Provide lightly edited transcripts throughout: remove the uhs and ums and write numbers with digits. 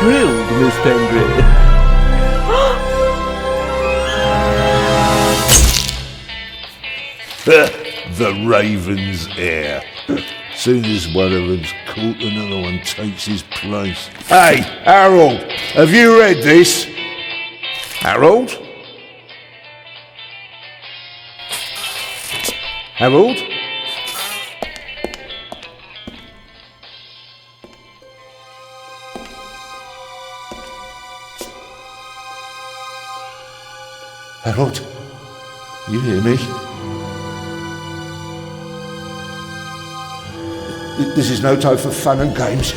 Grilled, Miss Tangri. The Raven's heir. Soon as one of them's caught, another one takes his place. Hey, Harold, have you read this? Harold? Harold? Harold, you hear me? This is no time for fun and games.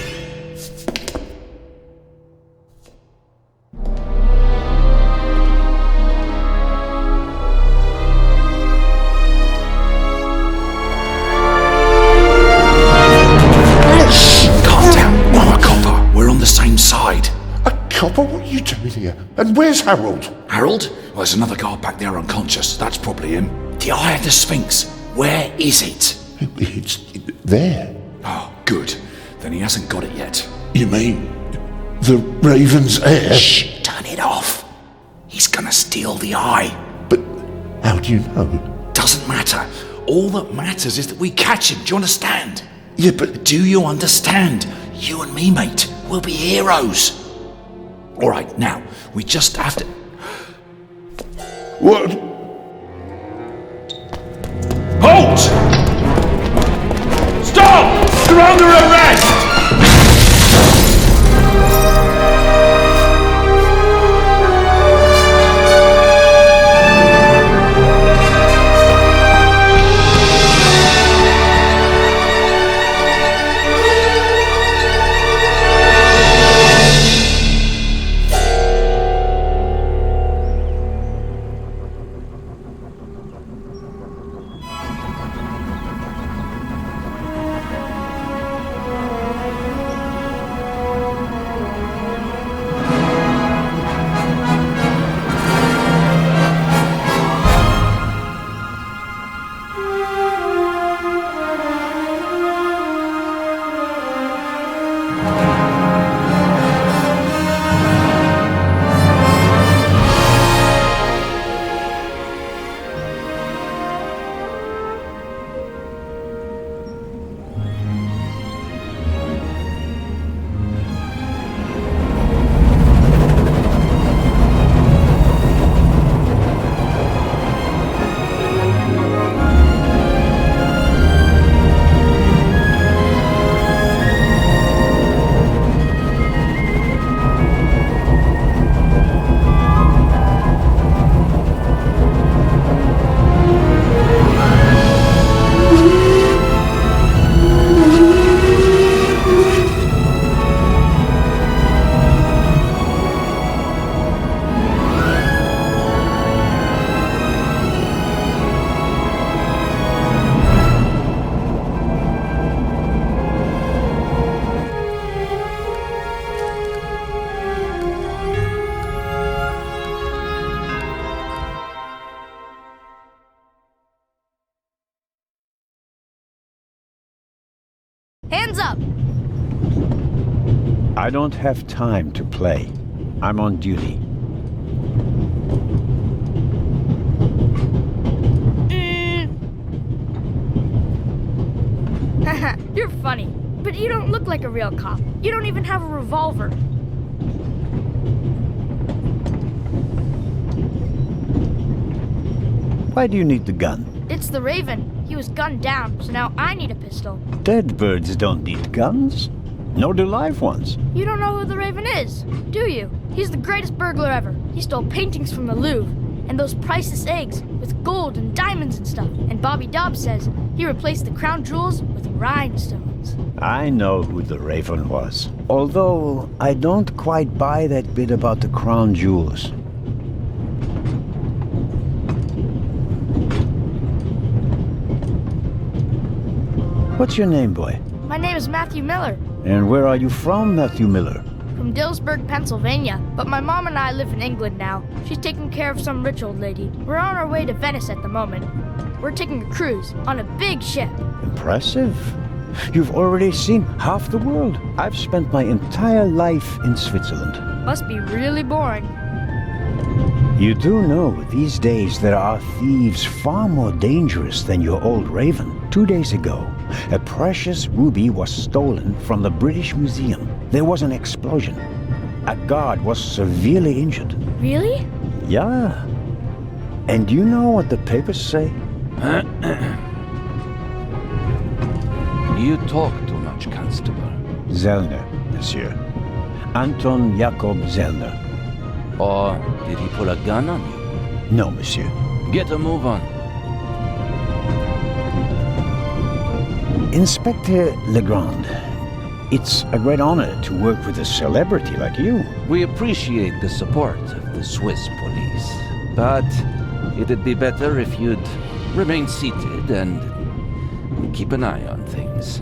Calm down. I'm a copper. We're on the same side. A copper? What are you doing here? And where's Harold? Harold? Well, there's another guard back there unconscious. That's probably him. The Eye of the Sphinx. Where is it? It's there. Oh, good. Then he hasn't got it yet. You mean the Raven's heir? Shh! Turn it off. He's gonna steal the eye. But how do you know? Doesn't matter. All that matters is that we catch him. Do you understand? Yeah, but Do you understand? You and me, mate, we'll be heroes. All right, now, we just have to... what? Halt! Stop! You're under arrest! Hands up! I don't have time to play. I'm on duty. Haha, you're funny. But you don't look like a real cop. You don't even have a revolver. Why do you need the gun? It's the Raven. He was gunned down, so now I need a pistol. Dead birds don't need guns. Nor do live ones. You don't know who the Raven is, do you? He's the greatest burglar ever. He stole paintings from the Louvre, and those priceless eggs with gold and diamonds and stuff. And Bobby Dobbs says he replaced the crown jewels with rhinestones. I know who the Raven was. Although, I don't quite buy that bit about the crown jewels. What's your name, boy? My name is Matthew Miller, And where are you from, Matthew Miller? from Dillsburg, Pennsylvania. But my mom and I live in England now. She's taking care of some rich old lady. We're on our way to Venice at the moment. We're taking a cruise on a big ship. Impressive. You've already seen half the world. I've spent my entire life in Switzerland. Must be really boring. You do know these days there are thieves far more dangerous than your old raven. 2 days ago, a precious ruby was stolen from the British Museum. There was an explosion. A guard was severely injured. Really? Yeah. And you know what the papers say? You talk too much, Constable. Zellner, monsieur. Anton Jakob Zellner. Or did he pull a gun on you? No, monsieur. Get a move on. Inspector Legrand, it's a great honor to work with a celebrity like you. We appreciate the support of the Swiss police, but it'd be better if you'd remain seated and keep an eye on things.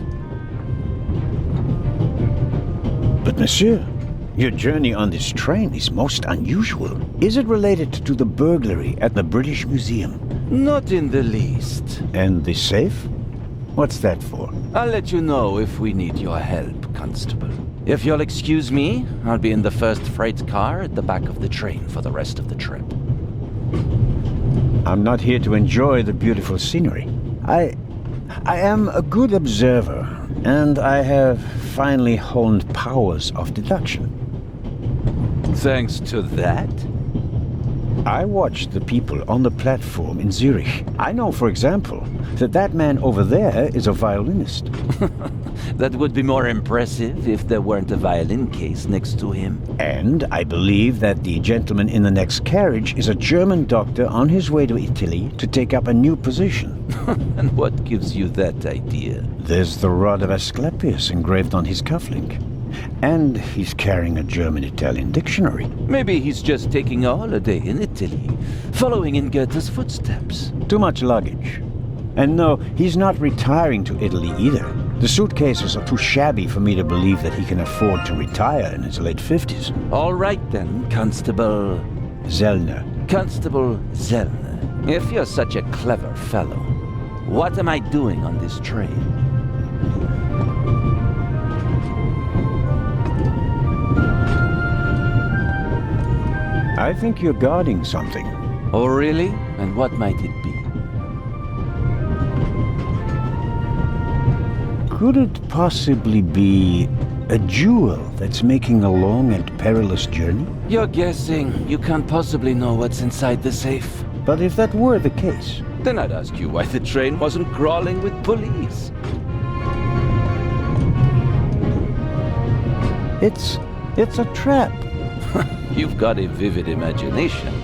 But monsieur, your journey on this train is most unusual. Is it related to the burglary at the British Museum? Not in the least. And the safe? What's that for? I'll let you know if we need your help, Constable. If you'll excuse me, I'll be in the first freight car at the back of the train for the rest of the trip. I'm not here to enjoy the beautiful scenery. I am a good observer, and I have finally honed powers of deduction. Thanks to that? I watched the people on the platform in Zurich. I know, for example, that man over there is a violinist. That would be more impressive if there weren't a violin case next to him. And I believe that the gentleman in the next carriage is a German doctor on his way to Italy to take up a new position. And what gives you that idea? There's the rod of Asclepius engraved on his cufflink. And he's carrying a German-Italian dictionary. Maybe he's just taking a holiday in Italy, following in Goethe's footsteps. Too much luggage. And no, he's not retiring to Italy either. The suitcases are too shabby for me to believe that he can afford to retire in his late 50s. All right then, Constable... Zellner. Constable Zellner. If you're such a clever fellow, what am I doing on this train? I think you're guarding something. Oh, really? And what might it be? Could it possibly be a jewel that's making a long and perilous journey? You're guessing. You can't possibly know what's inside the safe. But if that were the case... Then I'd ask you why the train wasn't crawling with police. It's a trap. You've got a vivid imagination.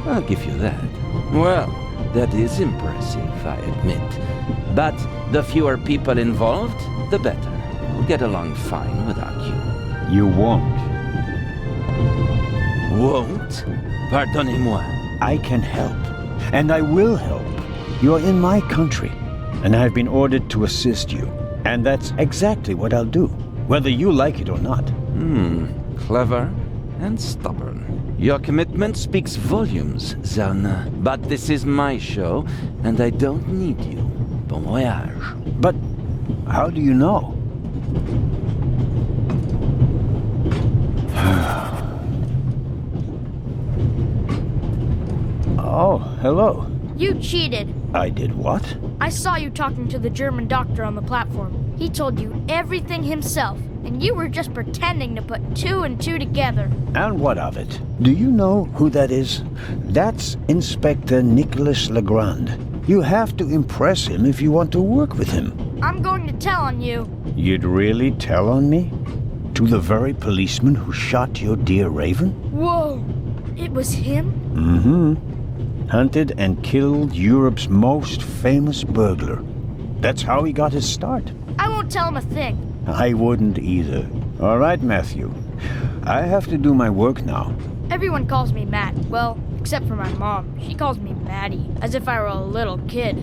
I'll give you that. Well, that is impressive, I admit. But the fewer people involved, the better. We'll get along fine without you. You won't. Won't? Pardonnez-moi. I can help. And I will help. You're in my country. And I've been ordered to assist you. And that's exactly what I'll do. Whether you like it or not. Clever and stubborn. Your commitment speaks volumes, Zellner. But this is my show, and I don't need you. Bon voyage. But how do you know? Oh, hello. You cheated. I did what? I saw you talking to the German doctor on the platform. He told you everything himself, and you were just pretending to put two and two together. And what of it? Do you know who that is? That's Inspector Nicholas Legrand. You have to impress him if you want to work with him. I'm going to tell on you. You'd really tell on me? To the very policeman who shot your dear Raven? Whoa! It was him? Mm-hmm. Hunted and killed Europe's most famous burglar. That's how he got his start. I won't tell him a thing. I wouldn't either. All right, Matthew. I have to do my work now. Everyone calls me Matt. Well, except for my mom. She calls me Maddie, as if I were a little kid.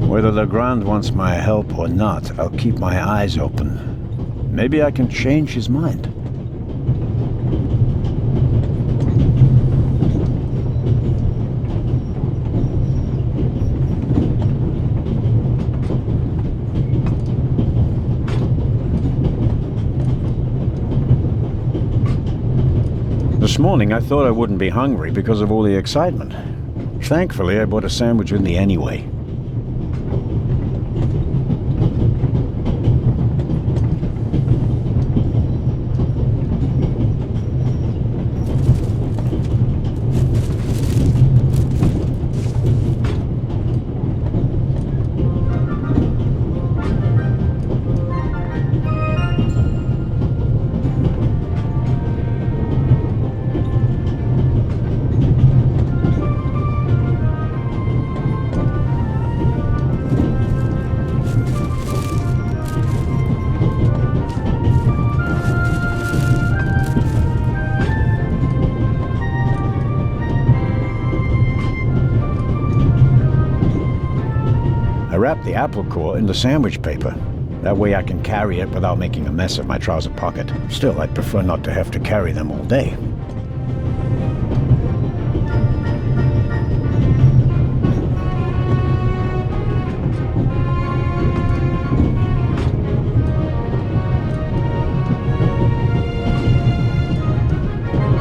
Whether Legrand wants my help or not, I'll keep my eyes open. Maybe I can change his mind. morning I thought I wouldn't be hungry because of all the excitement. Thankfully, I bought a sandwich with me anyway. I wrap the apple core in the sandwich paper. That way I can carry it without making a mess of my trouser pocket. Still, I'd prefer not to have to carry them all day.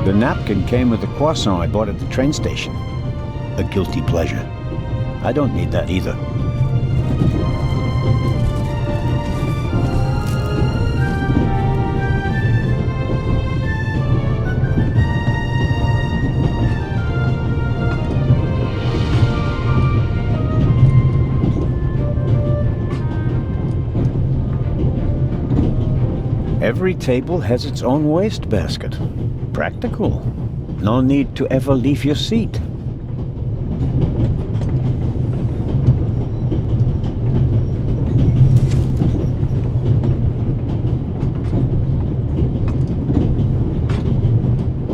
The napkin came with the croissant I bought at the train station. A guilty pleasure. I don't need that either. Every table has its own wastebasket. Practical. No need to ever leave your seat.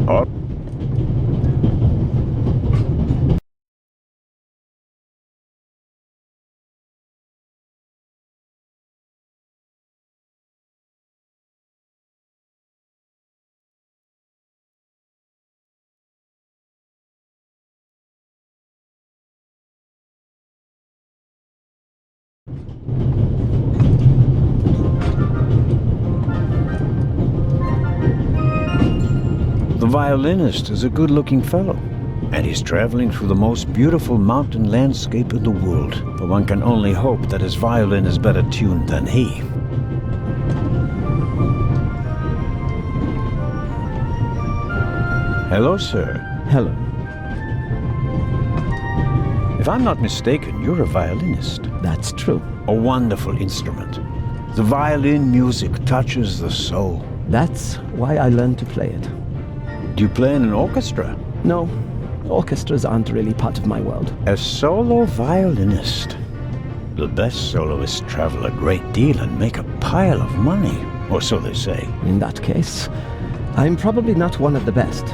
Or the violinist is a good-looking fellow, and he's traveling through the most beautiful mountain landscape in the world. But one can only hope that his violin is better tuned than he. Hello, sir. Hello. If I'm not mistaken, you're a violinist. That's true. A wonderful instrument. The violin music touches the soul. That's why I learned to play it. Do you play in an orchestra? No, orchestras aren't really part of my world. A solo violinist. The best soloists travel a great deal and make a pile of money, or so they say. In that case, I'm probably not one of the best.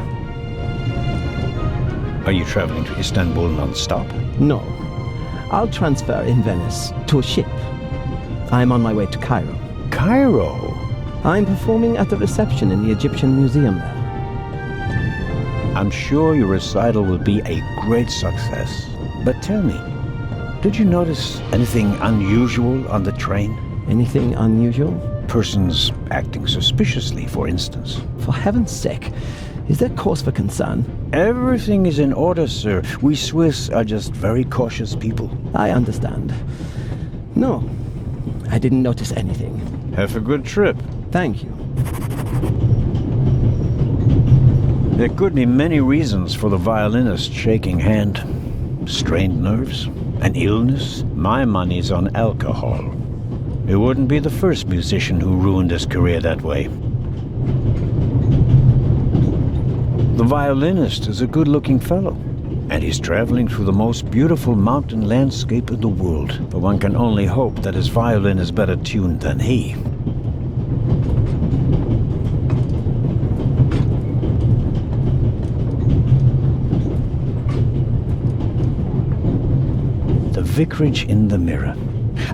Are you traveling to Istanbul non-stop? No. I'll transfer in Venice to a ship. I'm on my way to Cairo. Cairo? I'm performing at the reception in the Egyptian Museum there. I'm sure your recital will be a great success. But tell me, did you notice anything unusual on the train? Anything unusual? Persons acting suspiciously, for instance. For heaven's sake, is there cause for concern? Everything is in order, sir. We Swiss are just very cautious people. I understand. No, I didn't notice anything. Have a good trip. Thank you. There could be many reasons for the violinist shaking hand. Strained nerves, an illness. My money's on alcohol. It wouldn't be the first musician who ruined his career that way. The violinist is a good-looking fellow, and he's traveling through the most beautiful mountain landscape in the world. But one can only hope that his violin is better tuned than he. The Vicarage in the Mirror,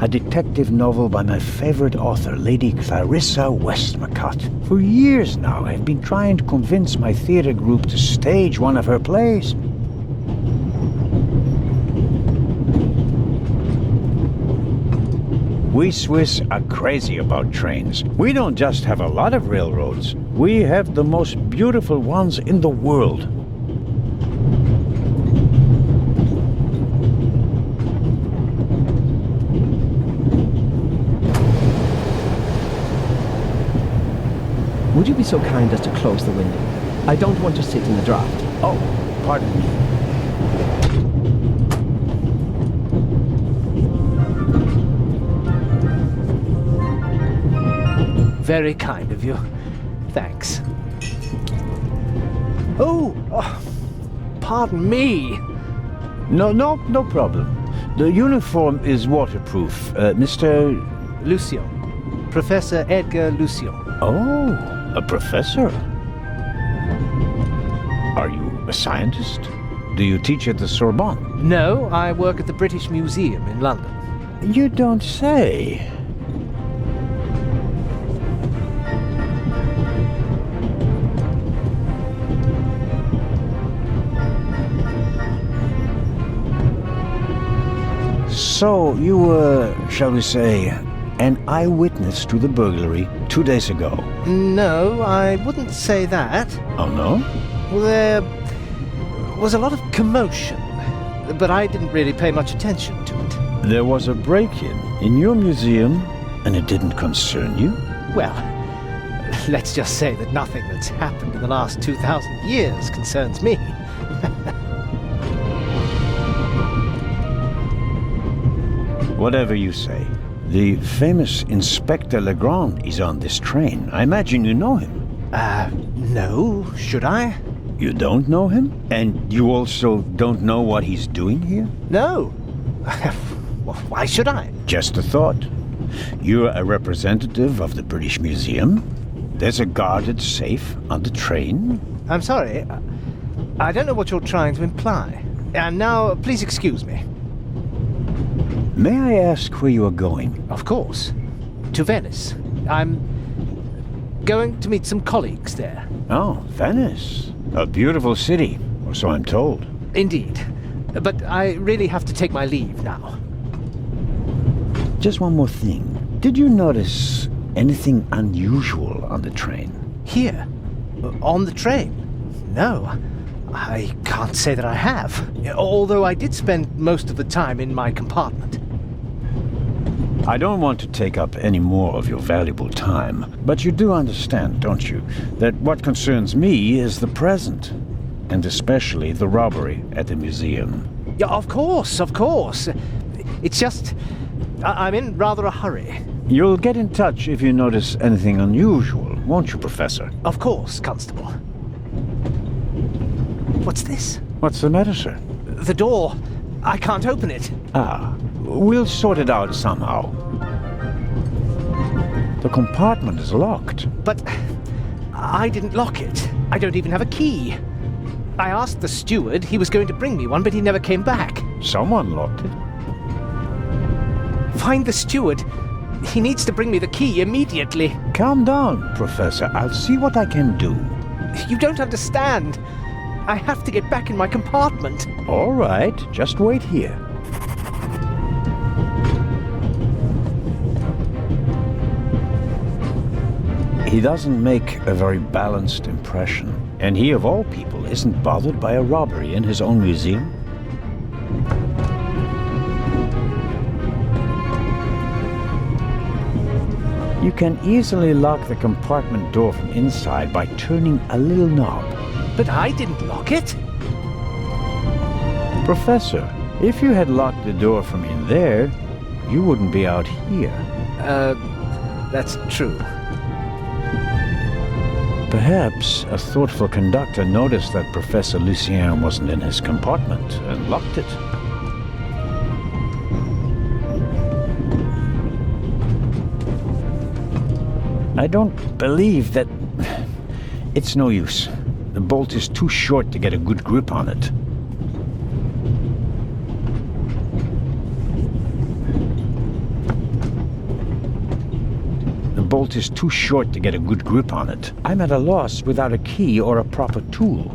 a detective novel by my favorite author, Lady Clarissa Westmacott. For years now, I've been trying to convince my theater group to stage one of her plays. We Swiss are crazy about trains. We don't just have a lot of railroads. We have the most beautiful ones in the world. Would you be so kind as to close the window? I don't want to sit in the draft. Oh, pardon me. Very kind of you. Thanks. Oh, pardon me. No problem. The uniform is waterproof. Mr. Lucio. Professor Edgar Lucio. Oh, a professor. Are you a scientist? Do you teach at the Sorbonne? No, I work at the British Museum in London. You don't say. So, you were, shall we say, an eyewitness to the burglary 2 days ago? No, I wouldn't say that. Oh, no? There was a lot of commotion, but I didn't really pay much attention to it. There was a break-in in your museum, and it didn't concern you? Well, let's just say that nothing that's happened in the last 2,000 years concerns me. Whatever you say. The famous Inspector Legrand is on this train. I imagine you know him. No, should I? You don't know him? And you also don't know what he's doing here? No. Well, why should I? Just a thought. You're a representative of the British Museum. There's a guarded safe on the train. I'm sorry. I don't know what you're trying to imply. And now, please excuse me. May I ask where you are going? Of course. To Venice. I'm going to meet some colleagues there. Oh, Venice. A beautiful city, or so I'm told. Indeed. But I really have to take my leave now. Just one more thing. Did you notice anything unusual on the train? Here? On the train? No. I can't say that I have. Although I did spend most of the time in my compartment. I don't want to take up any more of your valuable time, but you do understand, don't you, that what concerns me is the present, and especially the robbery at the museum. Yeah, of course, of course. It's just, I'm in rather a hurry. You'll get in touch if you notice anything unusual, won't you, Professor? Of course, Constable. What's this? What's the matter, sir? The door. I can't open it. Ah, we'll sort it out somehow. The compartment is locked. But I didn't lock it. I don't even have a key. I asked the steward. He was going to bring me one, but he never came back. Someone locked it. Find the steward. He needs to bring me the key immediately. Calm down, Professor. I'll see what I can do. You don't understand. I have to get back in my compartment. All right, just wait here. He doesn't make a very balanced impression. And he, of all people, isn't bothered by a robbery in his own museum. You can easily lock the compartment door from inside by turning a little knob. But I didn't lock it. Professor, if you had locked the door from in there, you wouldn't be out here. That's true. Perhaps a thoughtful conductor noticed that Professor Lucien wasn't in his compartment and locked it. I don't believe that... It's no use. The bolt is too short to get a good grip on it. The bolt is too short to get a good grip on it. I'm at a loss without a key or a proper tool.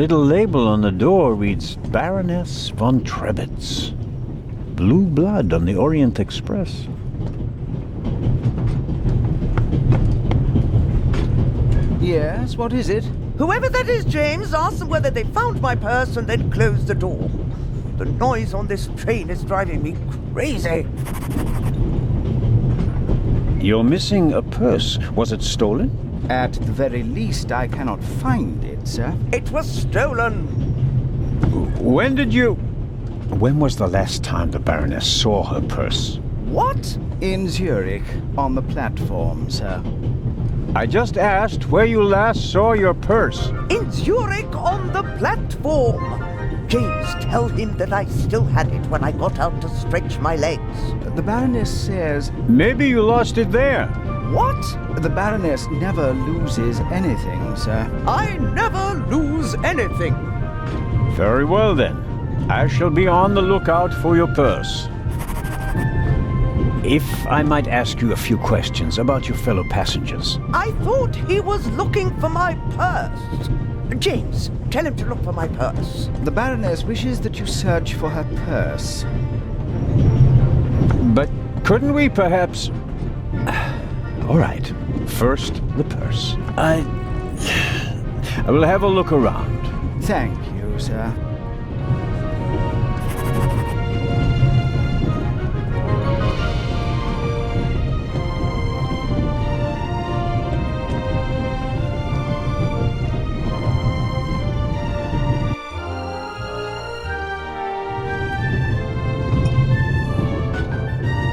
little label on the door reads Baroness von Trebitz. Blue blood on the Orient Express. Yes, what is it? Whoever that is, James, ask them whether they found my purse and then closed the door. The noise on this train is driving me crazy. You're missing a purse. Was it stolen? At the very least, I cannot find it, sir. It was stolen. When was the last time the Baroness saw her purse? What? In Zurich, on the platform, sir. I just asked where you last saw your purse. In Zurich on the platform. James, tell him that I still had it when I got out to stretch my legs. The Baroness says... Maybe you lost it there. What? The Baroness never loses anything, sir. I never lose anything. Very well then. I shall be on the lookout for your purse. If I might ask you a few questions about your fellow passengers. I thought he was looking for my purse. James, tell him to look for my purse. The Baroness wishes that you search for her purse. But couldn't we perhaps... All right. First, the purse. I will have a look around. Thank you, sir.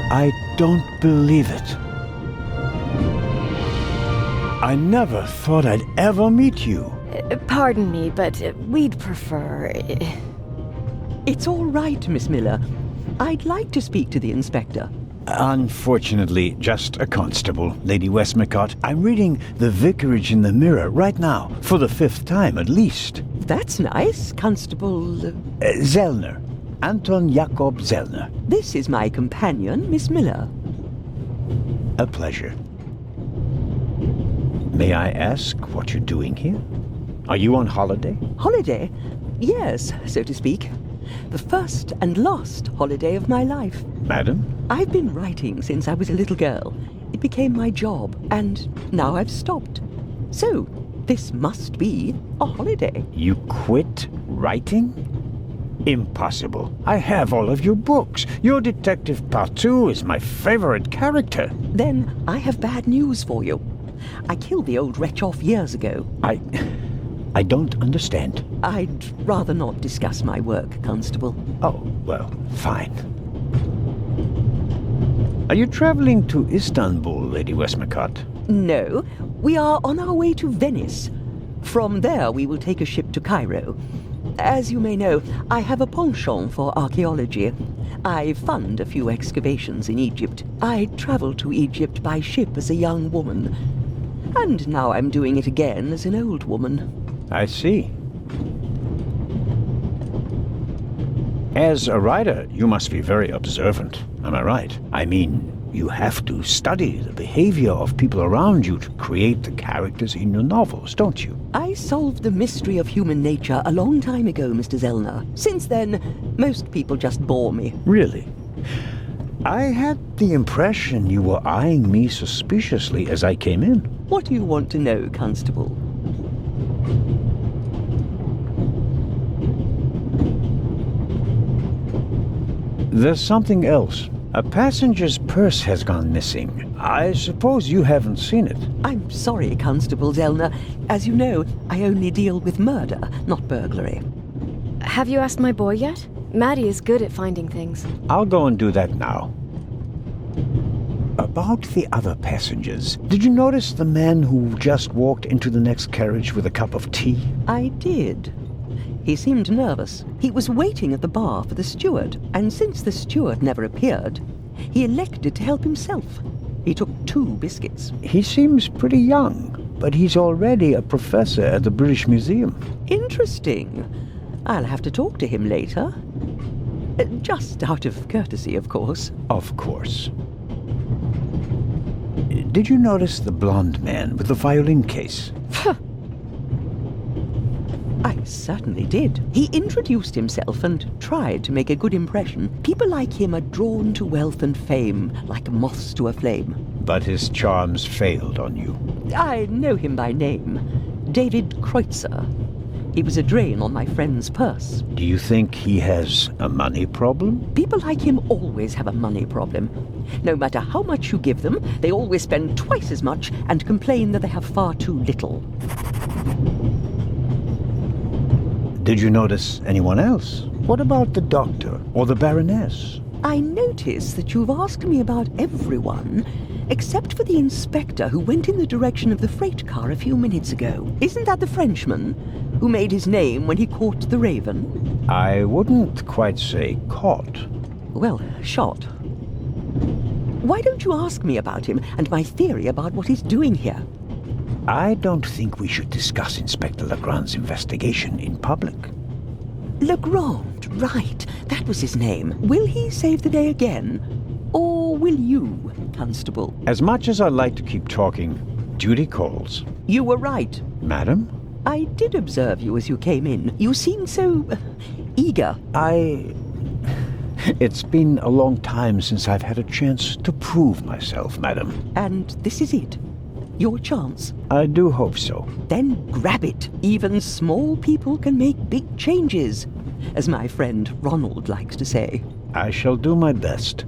I don't believe it. I never thought I'd ever meet you. Pardon me, but we'd prefer... It's all right, Miss Miller. I'd like to speak to the inspector. Unfortunately, just a constable, Lady Westmacott. I'm reading The Vicarage in the Mirror right now, for the 5th time at least. That's nice, Constable... Zellner. Anton Jakob Zellner. This is my companion, Miss Miller. A pleasure. May I ask what you're doing here? Are you on holiday? Holiday? Yes, so to speak. The first and last holiday of my life. Madam? I've been writing since I was a little girl. It became my job, and now I've stopped. So, this must be a holiday. You quit writing? Impossible. I have all of your books. Your Detective Partout is my favorite character. Then I have bad news for you. I killed the old wretch off years ago. I don't understand. I'd rather not discuss my work, Constable. Oh, well, fine. Are you traveling to Istanbul, Lady Westmacott? No, we are on our way to Venice. From there we will take a ship to Cairo. As you may know, I have a penchant for archaeology. I fund a few excavations in Egypt. I traveled to Egypt by ship as a young woman. And now I'm doing it again as an old woman. I see. As a writer, you must be very observant, am I right? I mean, you have to study the behavior of people around you to create the characters in your novels, don't you? I solved the mystery of human nature a long time ago, Mr. Zellner. Since then, most people just bore me. Really? I had the impression you were eyeing me suspiciously as I came in. What do you want to know, Constable? There's something else. A passenger's purse has gone missing. I suppose you haven't seen it. I'm sorry, Constable Zellner. As you know, I only deal with murder, not burglary. Have you asked my boy yet? Maddie is good at finding things. I'll go and do that now. About the other passengers, did you notice the man who just walked into the next carriage with a cup of tea? I did. He seemed nervous. He was waiting at the bar for the steward, and since the steward never appeared, he elected to help himself. He took 2 biscuits. He seems pretty young, but he's already a professor at the British Museum. Interesting. I'll have to talk to him later. Just out of courtesy, of course. Of course. Did you notice the blonde man with the violin case? I certainly did. He introduced himself and tried to make a good impression. People like him are drawn to wealth and fame, like moths to a flame. But his charms failed on you. I know him by name. David Kreutzer. He was a drain on my friend's purse. Do you think he has a money problem? People like him always have a money problem. No matter how much you give them, they always spend twice as much and complain that they have far too little. Did you notice anyone else? What about the doctor or the Baroness? I notice that you've asked me about everyone, except for the inspector who went in the direction of the freight car a few minutes ago. Isn't that the Frenchman who made his name when he caught the raven? I wouldn't quite say caught. Well, shot. Why don't you ask me about him and my theory about what he's doing here? I don't think we should discuss Inspector Legrand's investigation in public. Legrand, right. That was his name. Will he save the day again? Or will you, Constable? As much as I'd like to keep talking, duty calls. You were right. Madam? I did observe you as you came in. You seemed so eager. It's been a long time since I've had a chance to prove myself, madam. And this is it? Your chance? I do hope so. Then grab it. Even small people can make big changes, as my friend Ronald likes to say. I shall do my best.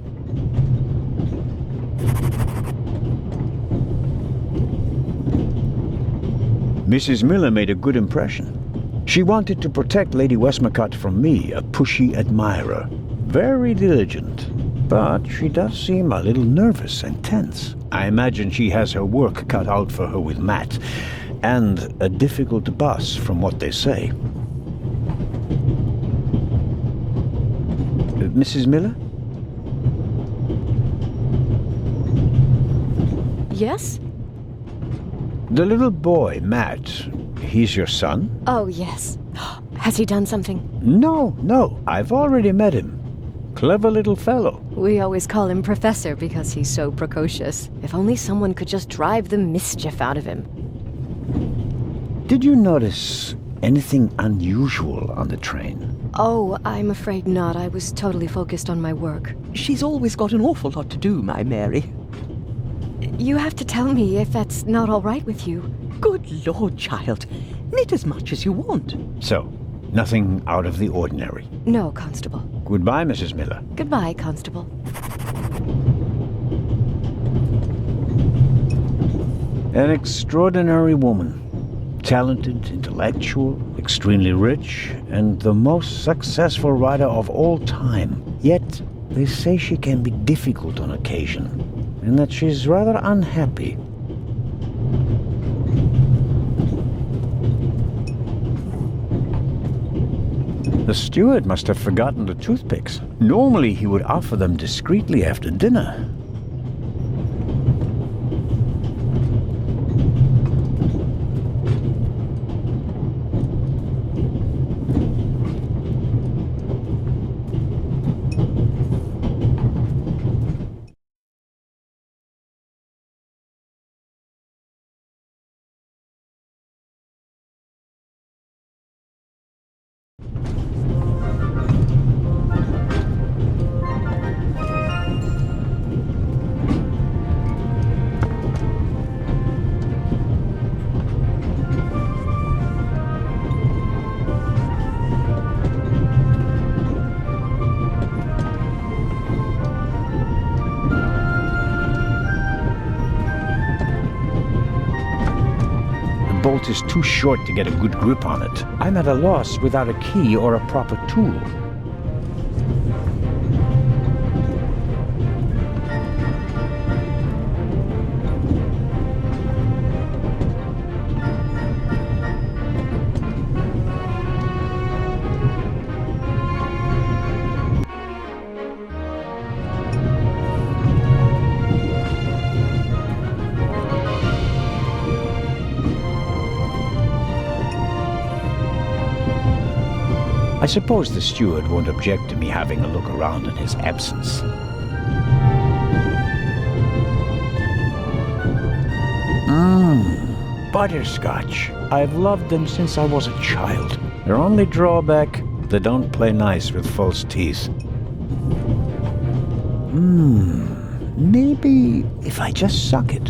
Mrs. Miller made a good impression. She wanted to protect Lady Westmacott from me, a pushy admirer. Very diligent. But she does seem a little nervous and tense. I imagine she has her work cut out for her with Matt, and a difficult boss from what they say. Mrs. Miller? Yes? The little boy, Matt, he's your son? Oh, yes. Has he done something? No, I've already met him. Clever little fellow. We always call him Professor because he's so precocious. If only someone could just drive the mischief out of him. Did you notice anything unusual on the train? Oh, I'm afraid not. I was totally focused on my work. She's always got an awful lot to do, my Mary. You have to tell me if that's not all right with you. Good Lord, child. Knit as much as you want. So, nothing out of the ordinary. No, Constable. Goodbye, Mrs. Miller. Goodbye, Constable. An extraordinary woman. Talented, intellectual, extremely rich, and the most successful writer of all time. Yet, they say she can be difficult on occasion, and that she's rather unhappy. The steward must have forgotten the toothpicks. Normally he would offer them discreetly after dinner. The bolt is too short to get a good grip on it. I'm at a loss without a key or a proper tool. I suppose the steward won't object to me having a look around in his absence. Butterscotch. I've loved them since I was a child. Their only drawback, they don't play nice with false teeth. Maybe if I just suck it.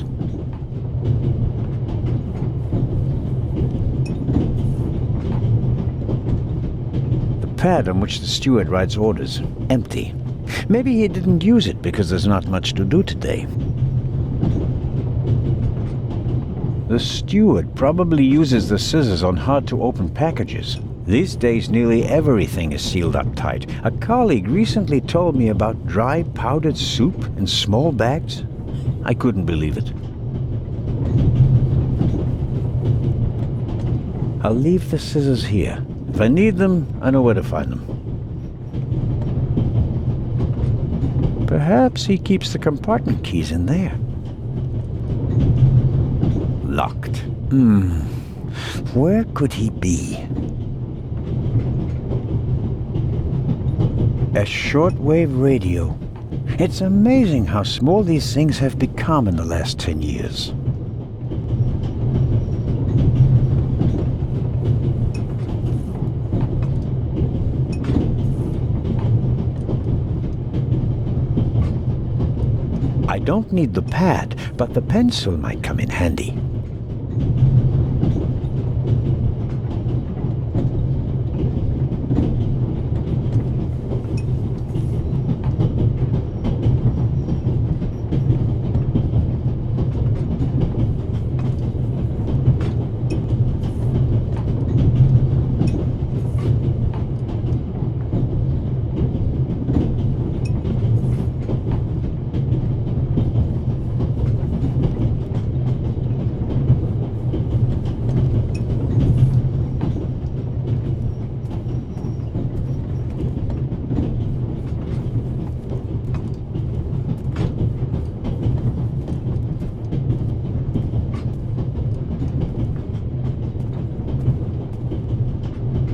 The pad on which the steward writes orders, empty. Maybe he didn't use it because there's not much to do today. The steward probably uses the scissors on hard-to-open packages. These days, nearly everything is sealed up tight. A colleague recently told me about dry powdered soup in small bags. I couldn't believe it. I'll leave the scissors here. If I need them, I know where to find them. Perhaps he keeps the compartment keys in there. Locked. Where could he be? A shortwave radio. It's amazing how small these things have become in the last 10 years. I don't need the pad, but the pencil might come in handy.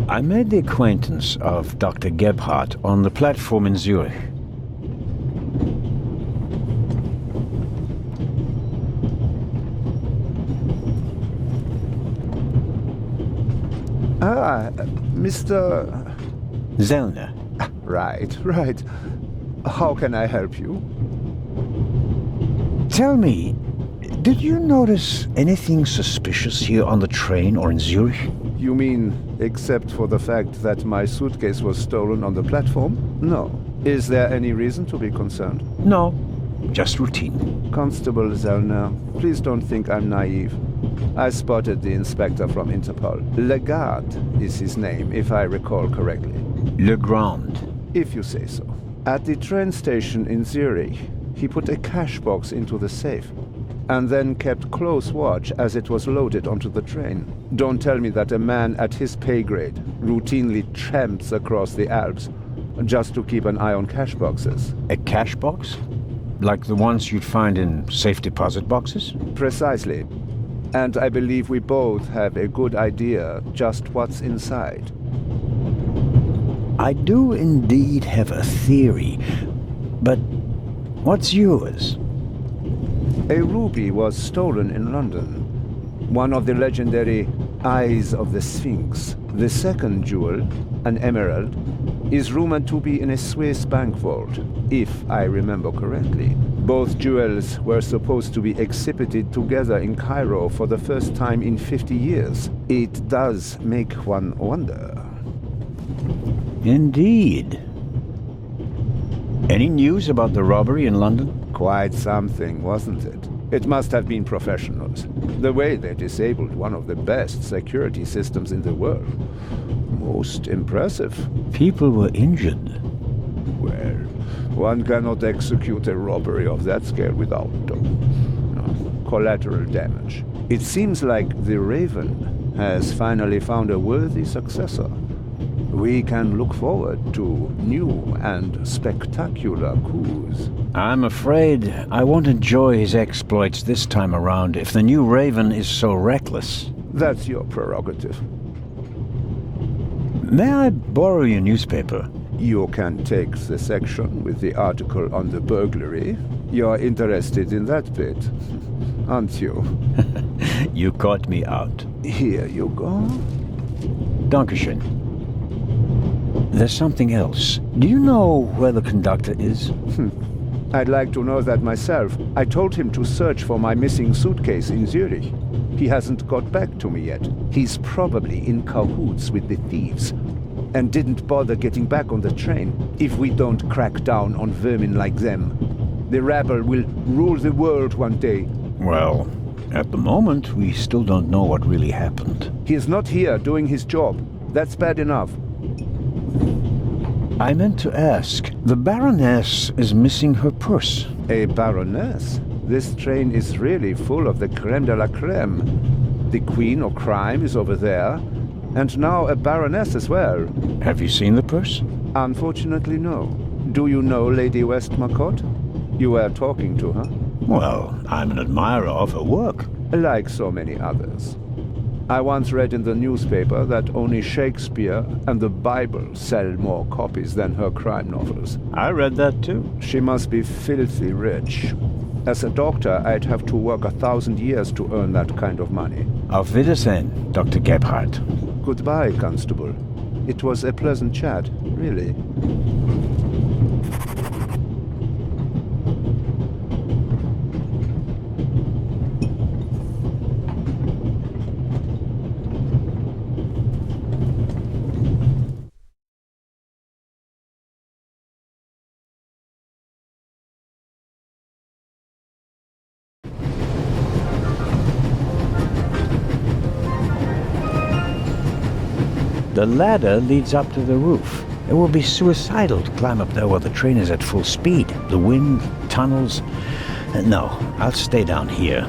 I made the acquaintance of Dr. Gebhardt on the platform in Zurich. Mr. Zellner. Right. How can I help you? Tell me, did you notice anything suspicious here on the train or in Zurich? You mean, except for the fact that my suitcase was stolen on the platform? No. Is there any reason to be concerned? No, just routine. Constable Zellner, please don't think I'm naive. I spotted the inspector from Interpol. Legarde is his name, if I recall correctly. Legrand. If you say so. At the train station in Zurich, he put a cash box into the safe, and then kept close watch as it was loaded onto the train. Don't tell me that a man at his pay grade routinely tramps across the Alps just to keep an eye on cash boxes. A cash box? Like the ones you'd find in safe deposit boxes? Precisely. And I believe we both have a good idea just what's inside. I do indeed have a theory, but what's yours? A ruby was stolen in London. One of the legendary Eyes of the Sphinx. The second jewel, an emerald, is rumored to be in a Swiss bank vault, if I remember correctly. Both jewels were supposed to be exhibited together in Cairo for the first time in 50 years. It does make one wonder. Indeed. Any news about the robbery in London? Quite something, wasn't it? It must have been professionals. The way they disabled one of the best security systems in the world. Most impressive. People were injured. Well, one cannot execute a robbery of that scale without collateral damage. It seems like the Raven has finally found a worthy successor. We can look forward to new and spectacular coups. I'm afraid I won't enjoy his exploits this time around if the new Raven is so reckless. That's your prerogative. May I borrow your newspaper? You can take the section with the article on the burglary. You're interested in that bit, aren't you? You caught me out. Here you go. Dankeschön. there's something else. Do you know where the conductor is? I'd like to know that myself. I told him to search for my missing suitcase in Zurich. He hasn't got back to me yet. He's probably in cahoots with the thieves, and didn't bother getting back on the train. If we don't crack down on vermin like them, the rabble will rule the world one day. Well, at the moment, we still don't know what really happened. He is not here doing his job. That's bad enough. I meant to ask, the Baroness is missing her purse. A baroness? This train is really full of the creme de la creme. The queen of crime is over there, and now a baroness as well. Have you seen the purse? Unfortunately, no. Do you know Lady Westmacott? You were talking to her? Well, I'm an admirer of her work. Like so many others. I once read in the newspaper that only Shakespeare and the Bible sell more copies than her crime novels. I read that too. She must be filthy rich. As a doctor, I'd have to work 1,000 years to earn that kind of money. Auf Wiedersehen, Dr. Gebhardt. Goodbye, Constable. It was a pleasant chat, really. The ladder leads up to the roof. It will be suicidal to climb up there while the train is at full speed. The wind, tunnels... No, I'll stay down here.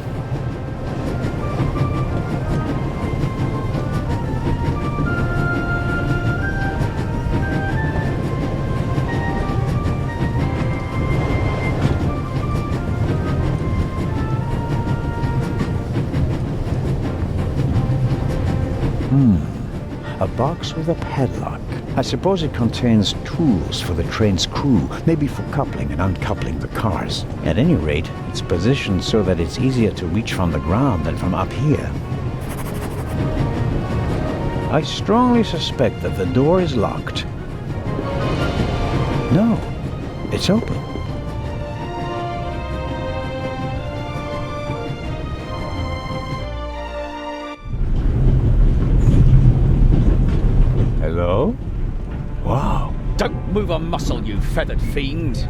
A box with a padlock. I suppose it contains tools for the train's crew, maybe for coupling and uncoupling the cars. At any rate, it's positioned so that it's easier to reach from the ground than from up here. I strongly suspect that the door is locked. No, it's open. Hello? Wow. Don't move a muscle, you feathered fiend.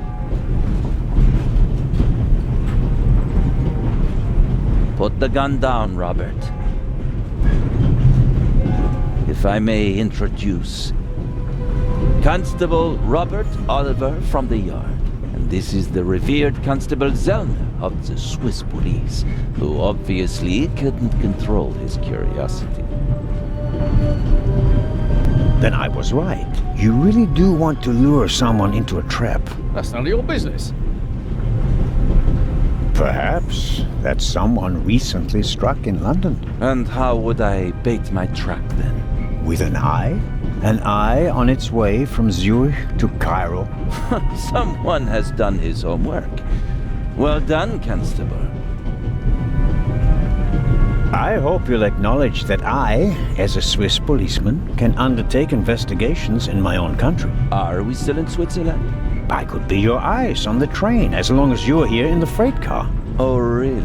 Put the gun down, Robert. If I may introduce Constable Robert Oliver from the Yard. And this is the revered Constable Zellner of the Swiss police, who obviously couldn't control his curiosity. Then I was right. You really do want to lure someone into a trap. That's none of your business. Perhaps that someone recently struck in London. And how would I bait my trap then? With an eye? An eye on its way from Zurich to Cairo? Someone has done his homework. Well done, Constable. I hope you'll acknowledge that I, as a Swiss policeman, can undertake investigations in my own country. Are we still in Switzerland? I could be your eyes on the train as long as you're here in the freight car. Oh, really?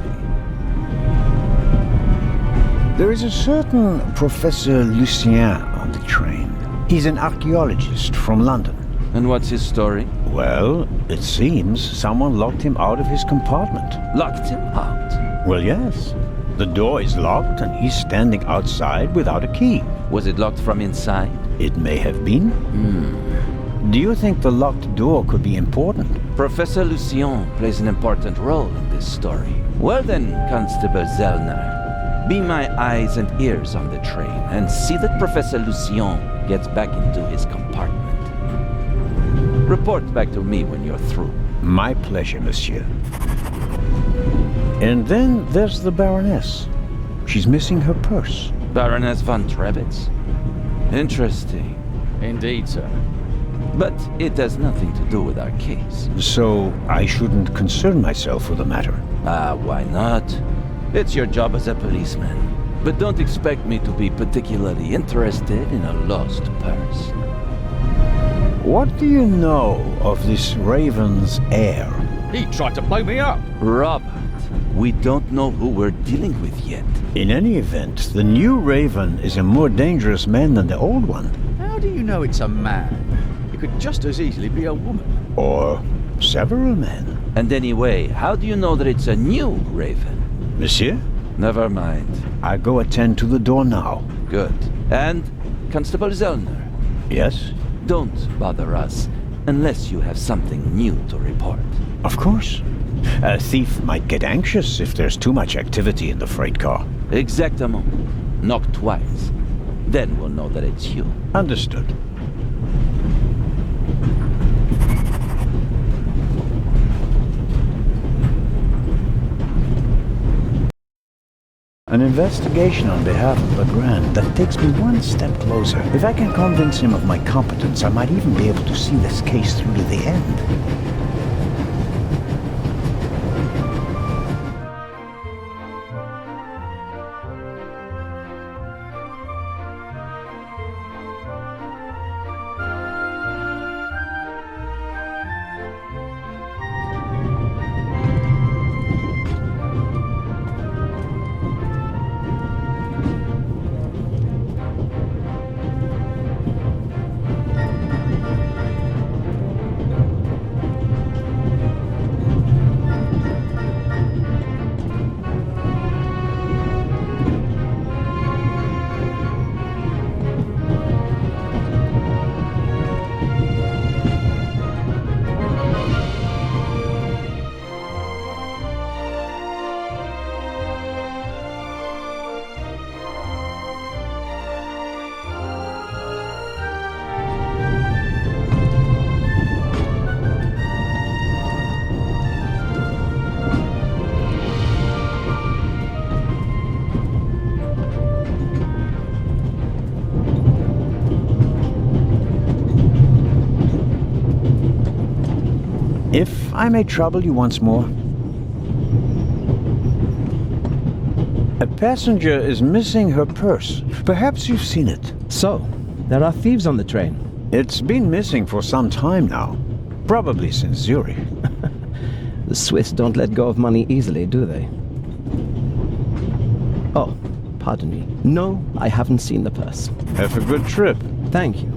There is a certain Professor Lucien on the train. He's an archaeologist from London. And what's his story? Well, it seems someone locked him out of his compartment. Locked him out? Well, yes. The door is locked and he's standing outside without a key. Was it locked from inside? It may have been. Do you think the locked door could be important? Professor Lucien plays an important role in this story. Well then, Constable Zellner, be my eyes and ears on the train and see that Professor Lucien gets back into his compartment. Report back to me when you're through. My pleasure, monsieur. And then there's the Baroness. She's missing her purse. Baroness von Trebitz? Interesting. Indeed, sir. But it has nothing to do with our case. So I shouldn't concern myself with the matter. Why not? It's your job as a policeman. But don't expect me to be particularly interested in a lost purse. What do you know of this Raven's heir? He tried to blow me up. Robert, we don't know who we're dealing with yet. In any event, the new Raven is a more dangerous man than the old one. How do you know it's a man? It could just as easily be a woman. Or several men. And anyway, how do you know that it's a new Raven? Monsieur? Never mind. I go attend to the door now. Good. And, Constable Zellner, Yes? don't bother us unless you have something new to report. Of course. A thief might get anxious if there's too much activity in the freight car. Exactement. Knock twice. Then we'll know that it's you. Understood. An investigation on behalf of Legrand that takes me one step closer. If I can convince him of my competence, I might even be able to see this case through to the end. If I may trouble you once more. A passenger is missing her purse. Perhaps you've seen it. So, there are thieves on the train. It's been missing for some time now. Probably since Zurich. The Swiss don't let go of money easily, do they? Oh, pardon me. No, I haven't seen the purse. Have a good trip. Thank you.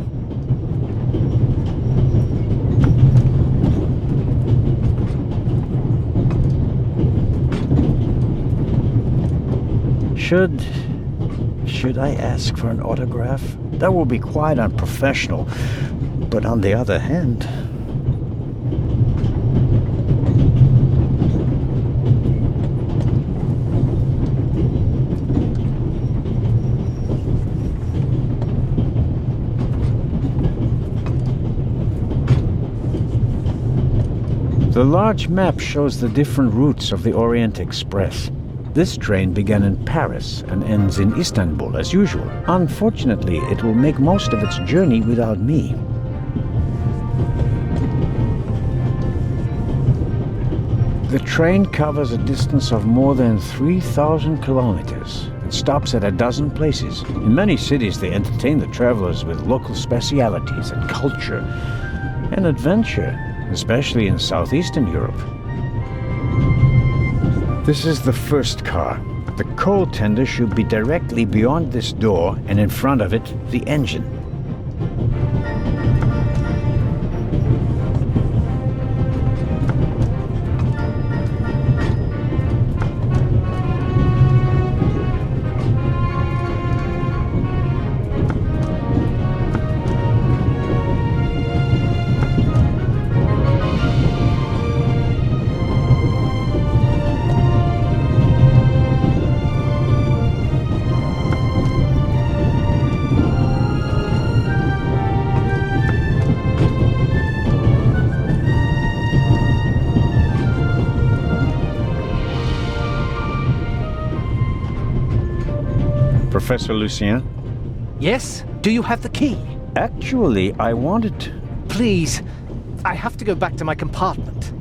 Should I ask for an autograph? That will be quite unprofessional. But on the other hand... The large map shows the different routes of the Orient Express. This train began in Paris and ends in Istanbul as usual. Unfortunately, it will make most of its journey without me. The train covers a distance of more than 3,000 kilometers. It stops at a dozen places. In many cities, they entertain the travelers with local specialities and culture and adventure, especially in southeastern Europe. This is the first car. The coal tender should be directly beyond this door, and in front of it, the engine. Professor Lucien? Yes? Do you have the key? Actually, I wanted... Please, I have to go back to my compartment.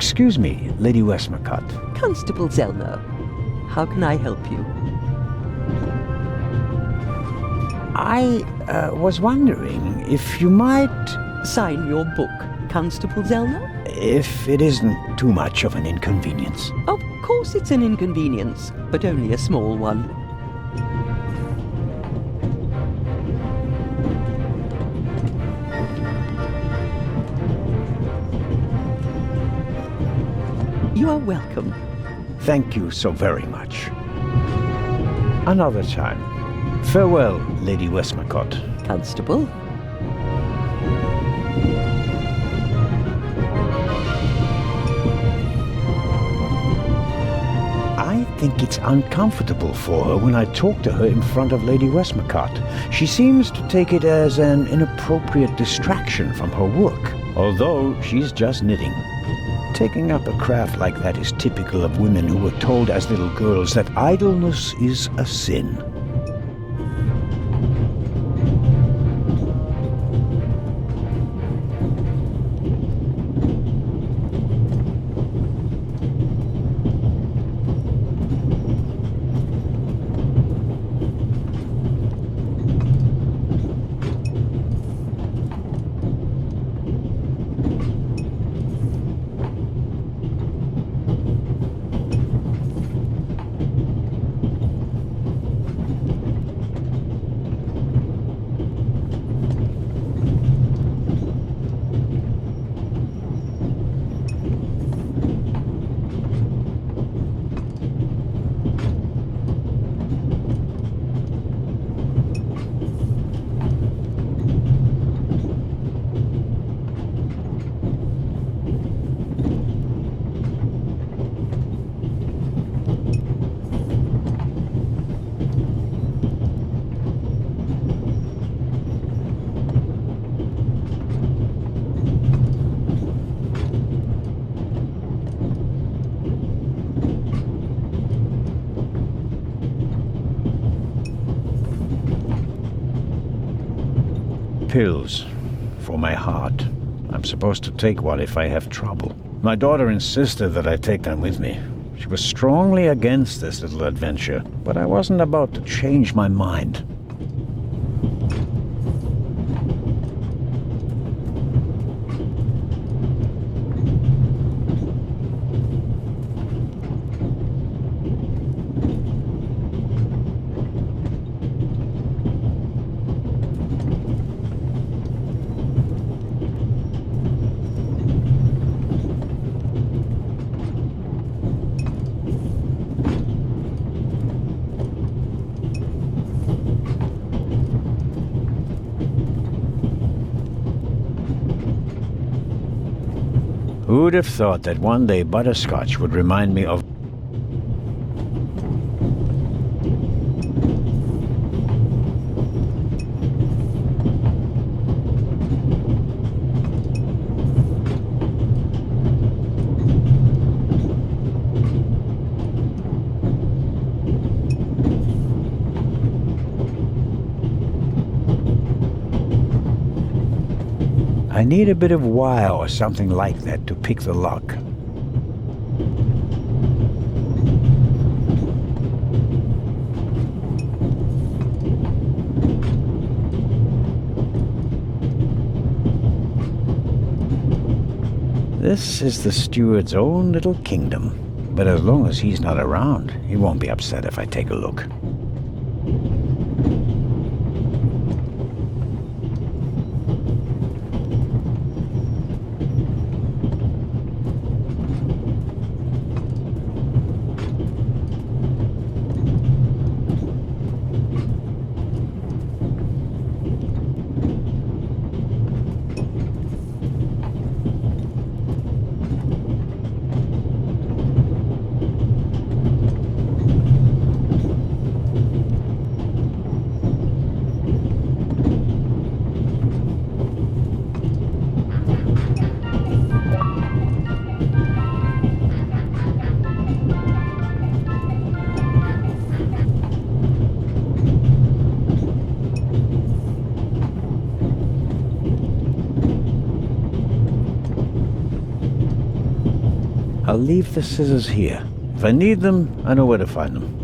Excuse me, Lady Westmacott. Constable Zelno, how can I help you? I was wondering if you might... Sign your book, Constable Zelno? If it isn't too much of an inconvenience. Of course it's an inconvenience, but only a small one. You are welcome. Thank you so very much. Another time. Farewell, Lady Westmacott. Constable? I think it's uncomfortable for her when I talk to her in front of Lady Westmacott. She seems to take it as an inappropriate distraction from her work, although she's just knitting. Taking up a craft like that is typical of women who were told as little girls that idleness is a sin. Pills for my heart. I'm supposed to take one if I have trouble. My daughter insisted that I take them with me. She was strongly against this little adventure, but I wasn't about to change my mind. Who'd have thought that one day butterscotch would remind me of... I need a bit of wire or something like that to pick the lock. This is the steward's own little kingdom. But as long as he's not around, he won't be upset if I take a look. I'll leave the scissors here. If I need them, I know where to find them.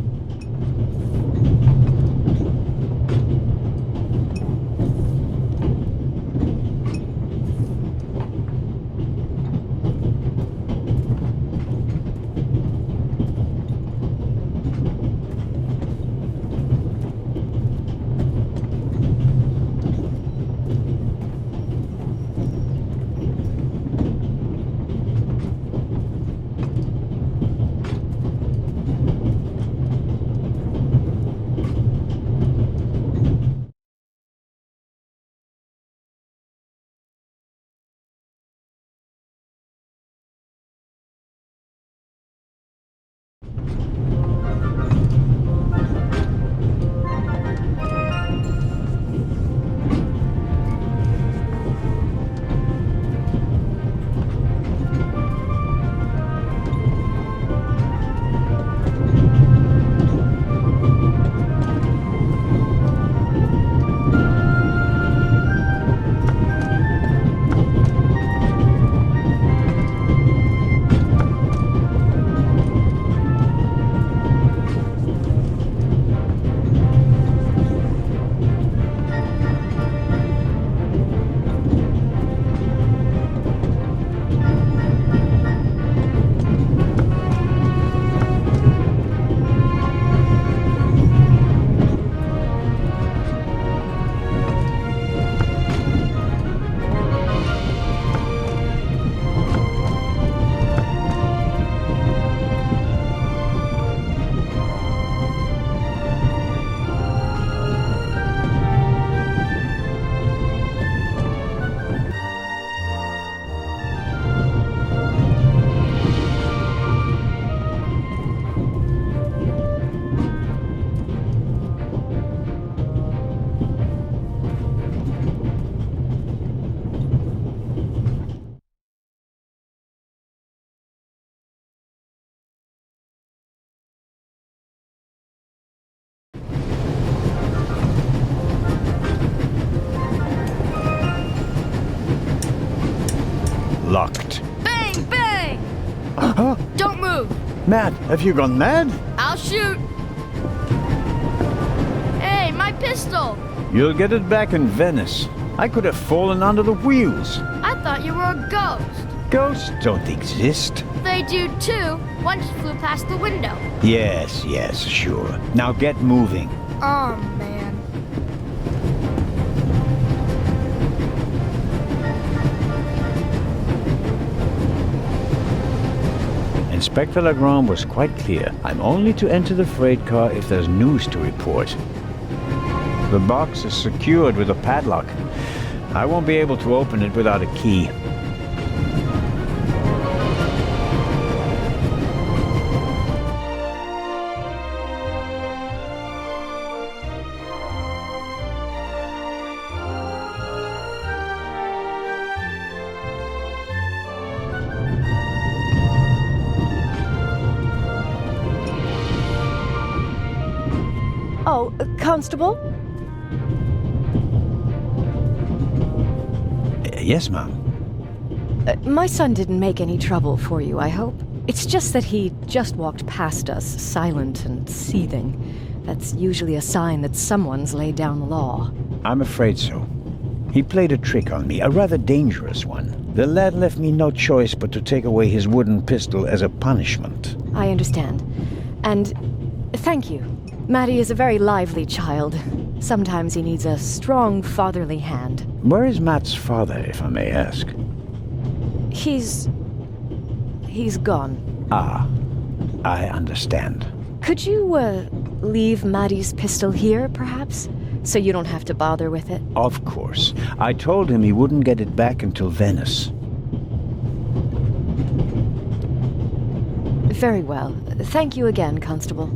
Locked. Bang, bang! Huh? Don't move. Matt, have you gone mad? I'll shoot. Hey, my pistol. You'll get it back in Venice. I could have fallen under the wheels. I thought you were a ghost. Ghosts don't exist. They do too. One just flew past the window. Yes, yes, sure. Now get moving. Oh, man. Inspector Legrand was quite clear. I'm only to enter the freight car if there's news to report. The box is secured with a padlock. I won't be able to open it without a key. Oh, Constable? Yes, ma'am. My son didn't make any trouble for you, I hope. It's just that he just walked past us, silent and seething. That's usually a sign that someone's laid down the law. I'm afraid so. He played a trick on me, a rather dangerous one. The lad left me no choice but to take away his wooden pistol as a punishment. I understand. And thank you. Matty is a very lively child. Sometimes he needs a strong fatherly hand. Where is Matt's father, if I may ask? He's gone. Ah, I understand. Could you, leave Matty's pistol here, perhaps? So you don't have to bother with it? Of course. I told him he wouldn't get it back until Venice. Very well. Thank you again, Constable.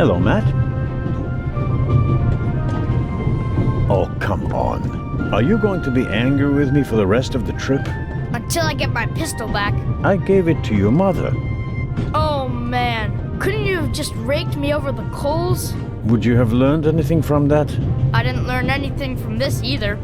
Hello, Matt. Oh, come on. Are you going to be angry with me for the rest of the trip? Until I get my pistol back. I gave it to your mother. Oh, man. Couldn't you have just raked me over the coals? Would you have learned anything from that? I didn't learn anything from this either.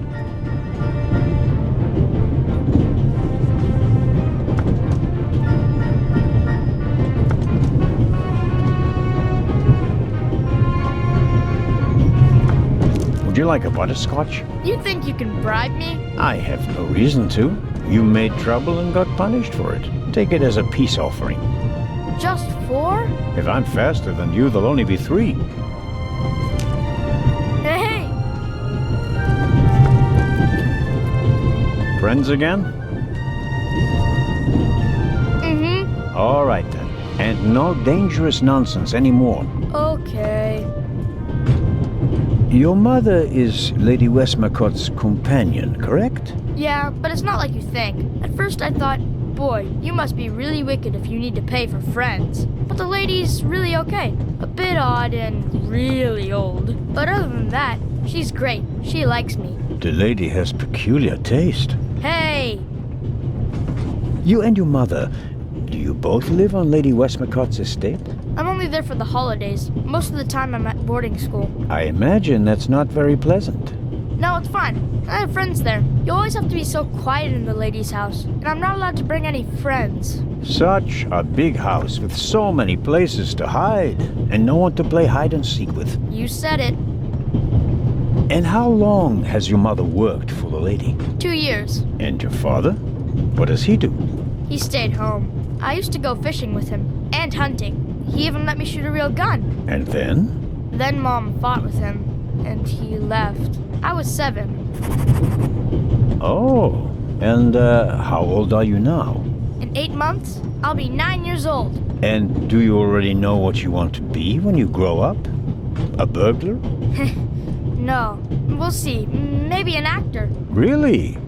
Would you like a butterscotch? You think you can bribe me? I have no reason to. You made trouble and got punished for it. Take it as a peace offering. Just 4? If I'm faster than you, there'll only be 3. Hey! Friends again? Mm-hmm. All right then. And no dangerous nonsense anymore. Okay. Your mother is Lady Westmacott's companion, correct? Yeah, but it's not like you think. At first I thought, boy, you must be really wicked if you need to pay for friends. But the lady's really okay. A bit odd and really old. But other than that, she's great. She likes me. The lady has peculiar taste. Hey! You and your mother, do you both live on Lady Westmacott's estate? I'm only there for the holidays. Most of the time I'm at boarding school. I imagine that's not very pleasant. No, it's fine. I have friends there. You always have to be so quiet in the lady's house, and I'm not allowed to bring any friends. Such a big house with so many places to hide, and no one to play hide and seek with. You said it. And how long has your mother worked for the lady? 2 years. And your father? What does he do? He stayed home. I used to go fishing with him, and hunting. He even let me shoot a real gun. And then? Then Mom fought with him, and he left. I was 7. Oh, and how old are you now? In 8 months, I'll be 9 years old. And do you already know what you want to be when you grow up? A burglar? No, we'll see. Maybe an actor. Really?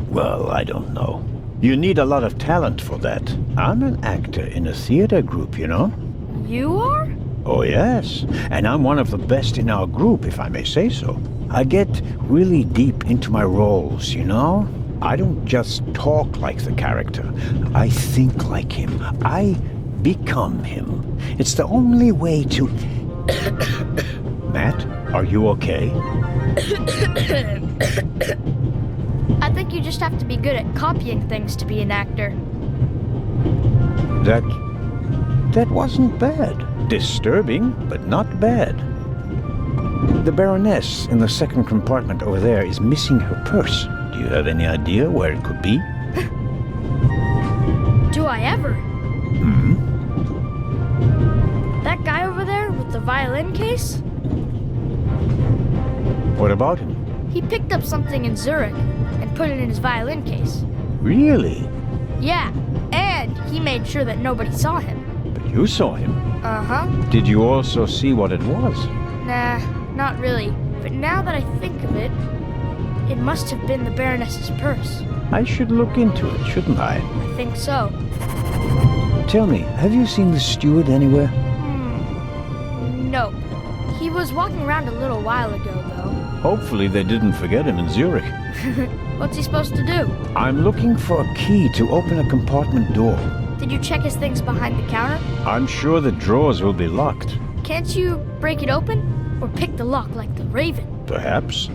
Well, I don't know. You need a lot of talent for that. I'm an actor in a theater group, you know? You are? Oh, yes. And I'm one of the best in our group, if I may say so. I get really deep into my roles, you know? I don't just talk like the character. I think like him. I become him. It's the only way to... Matt, are you okay? I think you just have to be good at copying things to be an actor. That wasn't bad. Disturbing, but not bad. The Baroness in the second compartment over there is missing her purse. Do you have any idea where it could be? Do I ever? Hmm? That guy over there with the violin case? What about him? He picked up something in Zurich and put it in his violin case. Really? Yeah, and he made sure that nobody saw him. But you saw him. Uh-huh. Did you also see what it was? Nah, not really. But now that I think of it, it must have been the Baroness's purse. I should look into it, shouldn't I? I think so. Tell me, have you seen the steward anywhere? No. He was walking around a little while ago, though. Hopefully they didn't forget him in Zurich. What's he supposed to do? I'm looking for a key to open a compartment door. Did you check his things behind the counter? I'm sure the drawers will be locked. Can't you break it open? Or pick the lock like the Raven? Perhaps.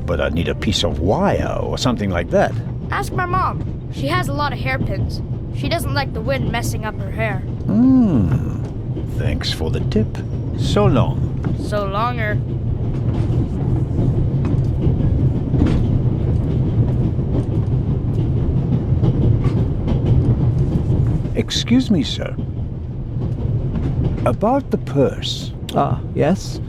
But I'd need a piece of wire or something like that. Ask my mom. She has a lot of hairpins. She doesn't like the wind messing up her hair. Thanks for the tip. So long. So longer. Excuse me, sir. About the purse. Ah, yes?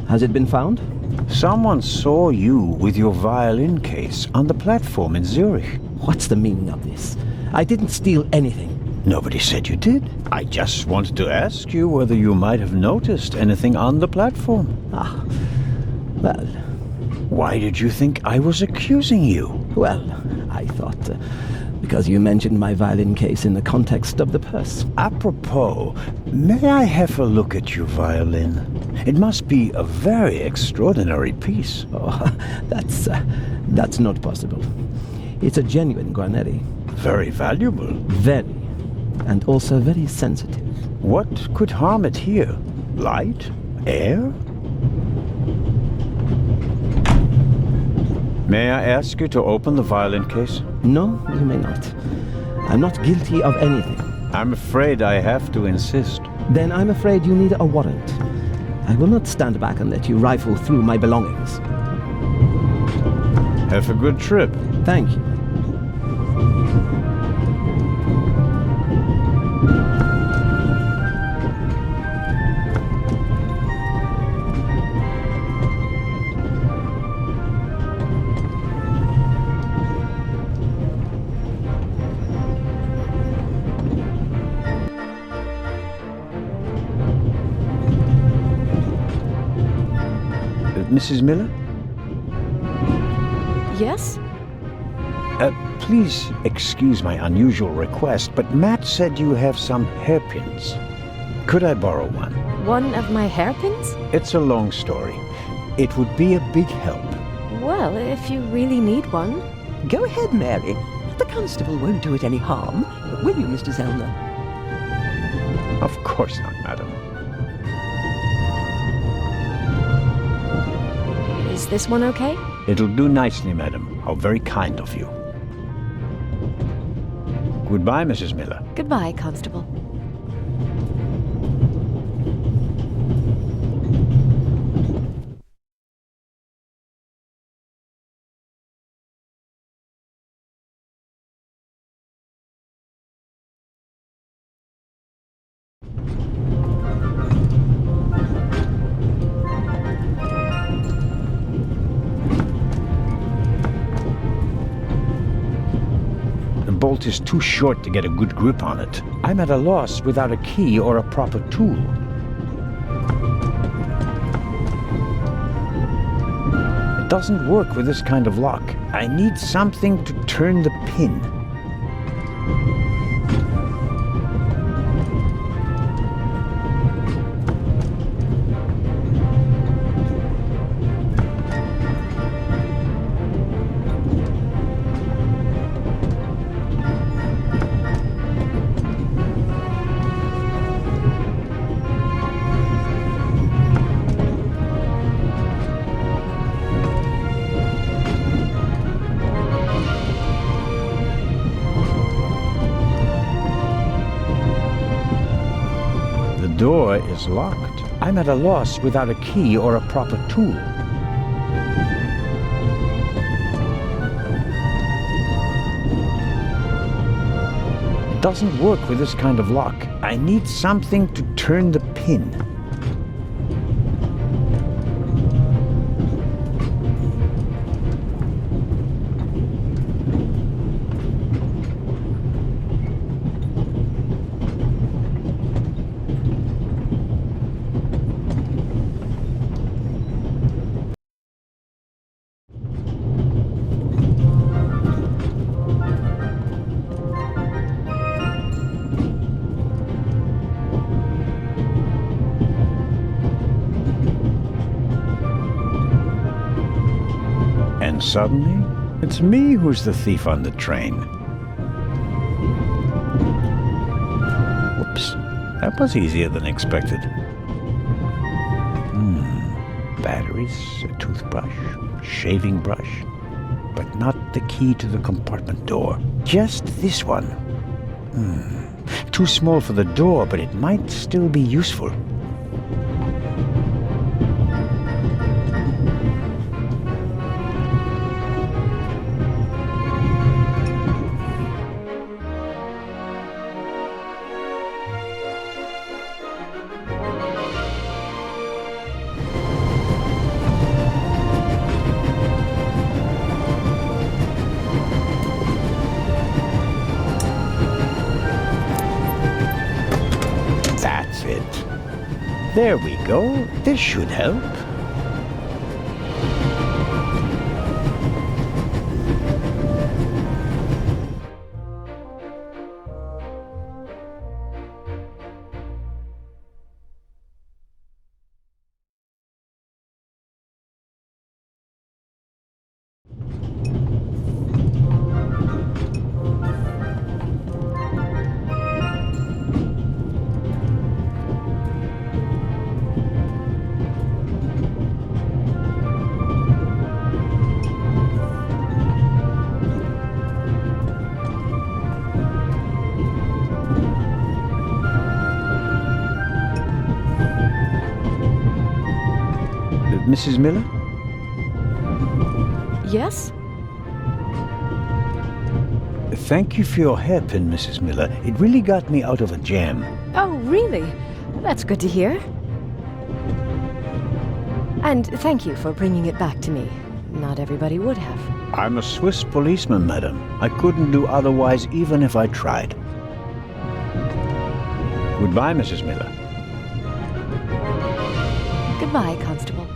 Has it been found? Someone saw you with your violin case on the platform in Zurich. What's the meaning of this? I didn't steal anything. Nobody said you did. I just wanted to ask you whether you might have noticed anything on the platform. Ah, well... Why did you think I was accusing you? Well, I thought... because you mentioned my violin case in the context of the purse. Apropos, may I have a look at your violin? It must be a very extraordinary piece. Oh, that's not possible. It's a genuine Guarneri. Very valuable. Very. And also very sensitive. What could harm it here? Light? Air? May I ask you to open the violin case? No, you may not. I'm not guilty of anything. I'm afraid I have to insist. Then I'm afraid you need a warrant. I will not stand back and let you rifle through my belongings. Have a good trip. Thank you. Mrs. Miller? Yes? Please excuse my unusual request, but Matt said you have some hairpins. Could I borrow one? One of my hairpins? It's a long story. It would be a big help. Well, if you really need one. Go ahead, Mary. The constable won't do it any harm. Will you, Mr. Zellner? Of course not, madam. Is this one okay? It'll do nicely, madam. How very kind of you. Goodbye, Mrs. Miller. Goodbye, Constable. The bolt is too short to get a good grip on it. I'm at a loss without a key or a proper tool. It doesn't work with this kind of lock. I need something to turn the pin. The door is locked. I'm at a loss without a key or a proper tool. It doesn't work with this kind of lock. I need something to turn the pin. And suddenly, it's me who's the thief on the train. Whoops, that was easier than expected. Batteries, a toothbrush, shaving brush, but not the key to the compartment door. Just this one. Too small for the door, but it might still be useful. That's it. There we go. This should help. Mrs. Miller? Yes? Thank you for your hairpin, Mrs. Miller. It really got me out of a jam. Oh, really? That's good to hear. And thank you for bringing it back to me. Not everybody would have. I'm a Swiss policeman, madam. I couldn't do otherwise even if I tried. Goodbye, Mrs. Miller. Goodbye, Constable.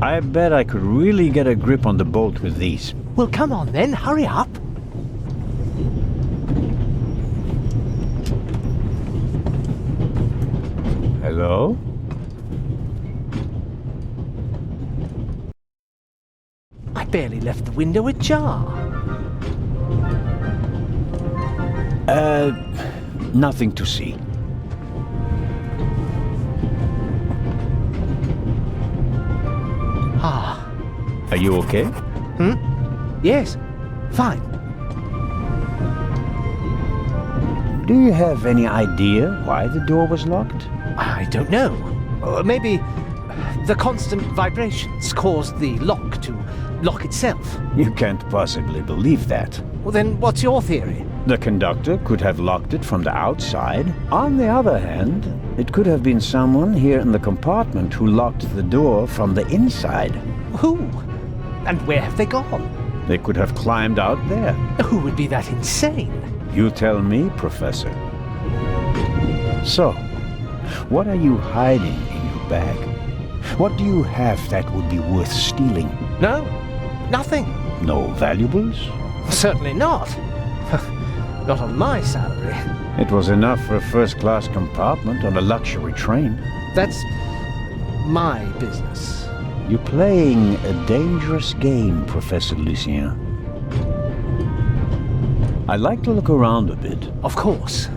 I bet I could really get a grip on the bolt with these. Well, come on then, hurry up. Hello? I barely left the window ajar. Nothing to see. Ah. Are you okay? Yes, fine. Do you have any idea why the door was locked? I don't know. Maybe the constant vibrations caused the lock to lock itself. You can't possibly believe that. Well, then what's your theory? The conductor could have locked it from the outside. On the other hand, it could have been someone here in the compartment who locked the door from the inside. Who? And where have they gone? They could have climbed out there. Who would be that insane? You tell me, Professor. So, what are you hiding in your bag? What do you have that would be worth stealing? No, nothing. No valuables? Certainly not. Not on my salary. It was enough for a first-class compartment on a luxury train. That's my business. You're playing a dangerous game, Professor Lucien. I'd like to look around a bit. Of course.